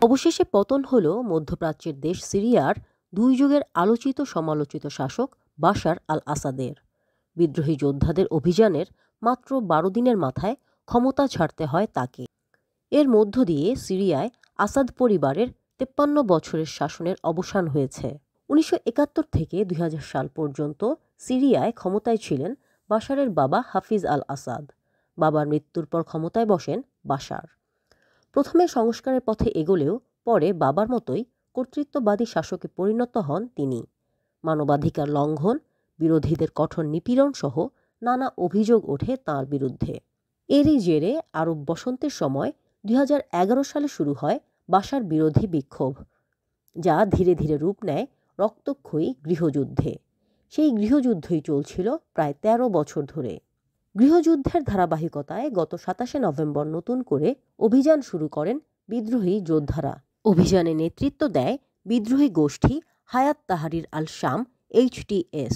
অবশেষে পতন হল মধ্যপ্রাচ্যের দেশ সিরিয়ার 2 যুগের আলোচিত সমালোচিত শাসক বাশার আল আসাদের। বিদ্রোহী যোদ্ধাদের অভিযানের মাত্র 12 দিনের মাথায় ক্ষমতা ছাড়তে হয় তাকে। এর মধ্য দিয়ে সিরিয়ায় আসাদ পরিবারের 53 বছরের শাসনের অবসান হয়েছে। 1971 থেকে 2000 সাল পর্যন্ত সিরিয়ায় ক্ষমতায় ছিলেন বাশারের বাবা হাফিজ আল আসাদ। বাবার মৃত্যুর পর ক্ষমতায় বসেন বাশার। প্রথমে সংস্কারের পথে এগোলেও পরে বাবার মতোই কর্তৃত্ববাদী শাসকে পরিণত হন তিনি। মানবাধিকার লঙ্ঘন, বিরোধীদের কঠোর নিপীড়ন সহ নানা অভিযোগ ওঠে তাঁর বিরুদ্ধে। এরই জেরে আরব বসন্তের সময় 2011 সালে শুরু হয় বাশার বিরোধী বিক্ষোভ, যা ধীরে ধীরে রূপ নেয় রক্তক্ষয়ী গৃহযুদ্ধে। সেই গৃহযুদ্ধই চলছিল প্রায় 13 বছর ধরে। গৃহযুদ্ধের ধারাবাহিকতায় গত 27 নভেম্বর নতুন করে অভিযান শুরু করেন বিদ্রোহী যোদ্ধারা। অভিযানে নেতৃত্ব দেয় বিদ্রোহী গোষ্ঠী হায়াত তাহরির আল শাম HTS।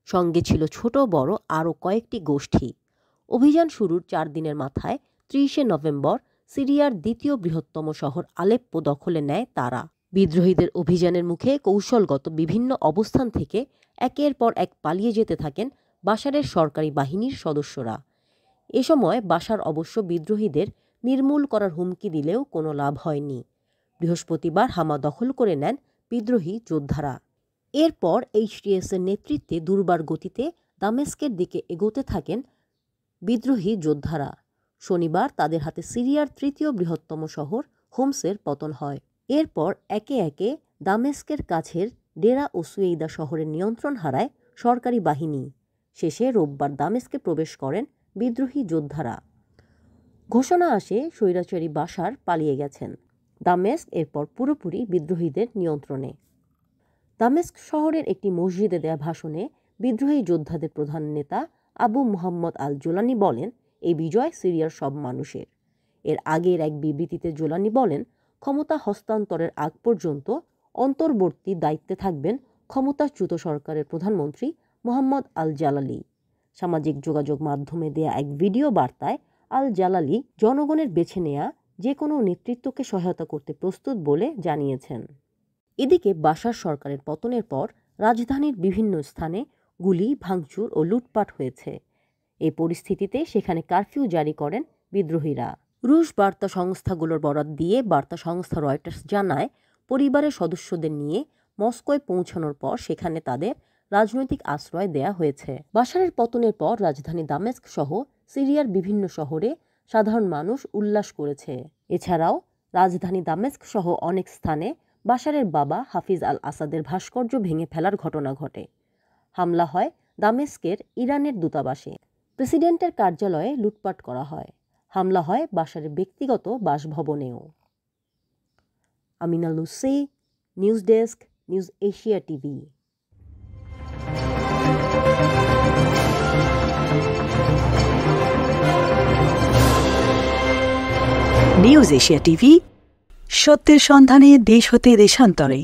সঙ্গে ছিল ছোট বড় আরও কয়েকটি গোষ্ঠী। অভিযান শুরুর 4 দিনের মাথায় 30 নভেম্বর সিরিয়ার দ্বিতীয় বৃহত্তম শহর আলেপ্পো দখলে নেয় তারা। বিদ্রোহীদের অভিযানের মুখে কৌশলগত বিভিন্ন অবস্থান থেকে একের পর এক পালিয়ে যেতে থাকেন বাশারের সরকারি বাহিনীর সদস্যরা। এ সময় বাশার অবশ্য বিদ্রোহীদের নির্মূল করার হুমকি দিলেও কোনো লাভ হয়নি। বৃহস্পতিবার হামা দখল করে নেন বিদ্রোহী যোদ্ধারা। এরপর HTS-এর নেতৃত্বে দুর্বার গতিতে দামেস্কের দিকে এগোতে থাকেন বিদ্রোহী যোদ্ধারা। শনিবার তাদের হাতে সিরিয়ার তৃতীয় বৃহত্তম শহর হোমসের পতন হয়। এরপর একে একে দামেস্কের কাছের ডেরা ও সুয়েইদা শহরের নিয়ন্ত্রণ হারায় সরকারি বাহিনী। শেষে রোববার দামেস্কে প্রবেশ করেন বিদ্রোহী যোদ্ধারা। ঘোষণা আসে স্বৈরাচারী বাশার পালিয়ে গেছেন। দামেস্ক এরপর পুরোপুরি বিদ্রোহীদের নিয়ন্ত্রণে। দামেস্ক শহরের একটি মসজিদে দেয়া ভাষণে বিদ্রোহী যোদ্ধাদের প্রধান নেতা আবু মুহাম্মদ আল জোলানি বলেন, এই বিজয় সিরিয়ার সব মানুষের। এর আগের এক বিবৃতিতে জোলানি বলেন, ক্ষমতা হস্তান্তরের আগ পর্যন্ত অন্তর্বর্তী দায়িত্বে থাকবেন ক্ষমতাচ্যুত সরকারের প্রধানমন্ত্রী মোহাম্মদ আল জালালি। সামাজিক যোগাযোগ মাধ্যমে দেয়া এক ভিডিও বার্তায় আল জালালি জনগণের বেছে নেয়া যে কোনো নেতৃত্বকে সহায়তা করতে প্রস্তুত বলে জানিয়েছেন। এদিকে বাশার সরকারের পতনের পর রাজধানীর বিভিন্ন স্থানে গুলি, ভাঙচুর ও লুটপাট হয়েছে। এই পরিস্থিতিতে সেখানে কারফিউ জারি করেন বিদ্রোহীরা। রুশ বার্তা সংস্থাগুলোর বরাত দিয়ে বার্তা সংস্থা রয়টার্স জানায়, পরিবারের সদস্যদের নিয়ে মস্কোয় পৌঁছানোর পর সেখানে তাদের রাজনৈতিক আশ্রয় দেয়া হয়েছে। বাশারের পতনের পর রাজধানী দামেস্ক সহ সিরিয়ার বিভিন্ন শহরে সাধারণ মানুষ উল্লাস করেছে। এছাড়াও রাজধানী দামেস্ক সহ অনেক স্থানে বাশারের বাবা হাফিজ আল আসাদের ভাস্কর্য ভেঙে ফেলার ঘটনা ঘটে। হামলা হয় দামেস্কের ইরানের দূতাবাসে। প্রেসিডেন্টের কার্যালয়ে লুটপাট করা হয়। হামলা হয় বাশারের ব্যক্তিগত বাসভবনেও। Amina Lucy, news desk, news Asia TV. News Asia TV, সত্যের সন্ধানে দেশ হতে দেশান্তরে।